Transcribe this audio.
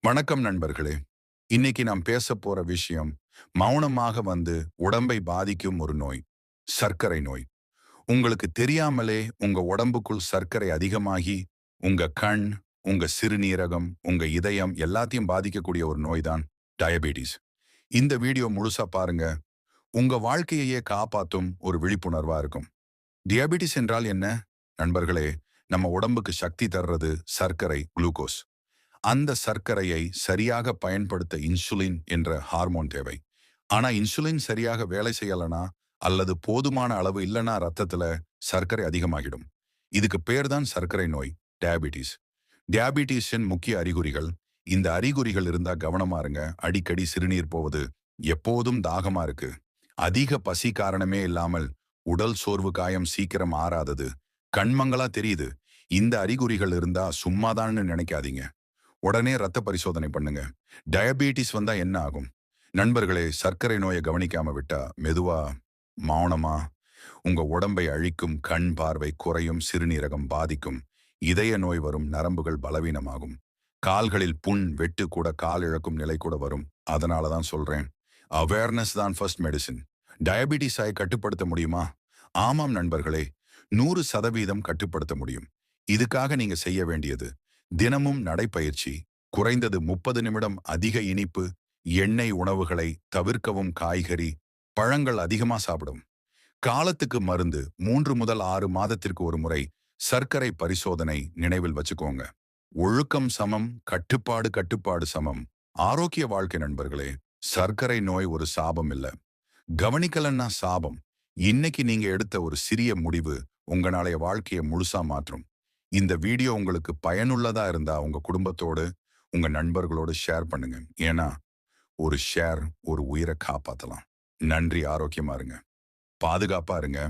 வணக்கம் நண்பர்களே. இன்னைக்கு நாம் பேச போற விஷயம் மௌனமாக வந்து உடம்பை பாதிக்கும் ஒரு நோய். சர்க்கரை நோய். உங்களுக்கு தெரியாமலே உங்க உடம்புக்குள் சர்க்கரை அதிகமாகி உங்க கண், உங்க சிறுநீரகம், உங்க இதயம் எல்லாத்தையும் பாதிக்கக்கூடிய ஒரு நோய் தான் டயபெட்டிஸ். இந்த வீடியோ முழுசா பாருங்க. உங்க வாழ்க்கையையே காப்பாத்தும் ஒரு விழிப்புணர்வா இருக்கும். டயபெட்டிஸ் என்றால் என்ன? நண்பர்களே, நம்ம உடம்புக்கு சக்தி தர்றது சர்க்கரை, குளுக்கோஸ். அந்த சர்க்கரையை சரியாக பயன்படுத்த இன்சுலின் என்ற ஹார்மோன் தேவை. ஆனா இன்சுலின் சரியாக வேலை செய்யலனா அல்லது போதுமான அளவு இல்லனா ரத்தத்துல சர்க்கரை அதிகமாகிடும். இதுக்கு பேர் தான் சர்க்கரை நோய், டயபிட்டிஸ். டயபிட்டிஸின் முக்கிய அறிகுறிகள். இந்த அறிகுறிகள் இருந்தா கவனமா இருங்க. அடிக்கடி சிறுநீர் போவது, எப்போதும் தாகமா இருக்கு, அதிக பசி காரணமே இல்லாமல் உடல் சோர்வு, காயம் சீக்கிரம் ஆறாதது, கண்மங்களா தெரியுது. இந்த அறிகுறிகள் இருந்தா சும்மாதான்னு நினைக்காதீங்க. உடனே ரத்த பரிசோதனை பண்ணுங்க. டயபெட்டிஸ் வந்தா என்ன ஆகும்? நண்பர்களே, சர்க்கரை நோயை கவனிக்காம விட்டா மெதுவா, மௌனமா உங்க உடம்பை அழிக்கும். கண் பார்வை குறையும், சிறுநீரகம் பாதிக்கும், இதய நோய் வரும், நரம்புகள் பலவீனமாகும், கால்களில் புண், வெட்டு கூட, கால் இழக்கும் நிலை கூட வரும். அதனால தான் சொல்றேன், அவேர்னஸ் தான் ஃபர்ஸ்ட் மெடிசின். டயபெட்டிஸை கட்டுப்படுத்த முடியுமா? ஆமாம் நண்பர்களே, 100% கட்டுப்படுத்த முடியும். இதுக்காக நீங்க செய்ய வேண்டியது தினமும் நடைப்பயிற்சி, குறைந்தது 30 நிமிடம் அதிக இனிப்பு, எண்ணெய் உணவுகளை தவிர்க்கவும், காய்கறி, பழங்கள் அதிகமா சாப்பிடும். காலத்துக்கு மருந்து, 3 முதல் 6 மாதத்திற்கு ஒரு முறை சர்க்கரை பரிசோதனை நினைவில் வச்சுக்கோங்க. ஒழுக்கம் சமம், கட்டுப்பாடு கட்டுப்பாடு சமம். ஆரோக்கிய வாழ்க்கை நண்பர்களே. சர்க்கரை நோய் ஒரு சாபம் இல்ல. கவனிக்கலன்னா சாபம். இன்னைக்கு நீங்க எடுத்த ஒரு சிறிய முடிவு உங்க நாளைய வாழ்க்கையை முழுசா மாற்றும். இந்த வீடியோ உங்களுக்கு பயனுள்ளதா இருந்தா உங்க குடும்பத்தோடு, உங்க நண்பர்களோடு ஷேர் பண்ணுங்க. ஏன்னா ஒரு ஷேர் ஒரு உயிரை காப்பாத்தலாம். நன்றி. ஆரோக்கியமா இருங்க, பாதுகாப்பா இருங்க.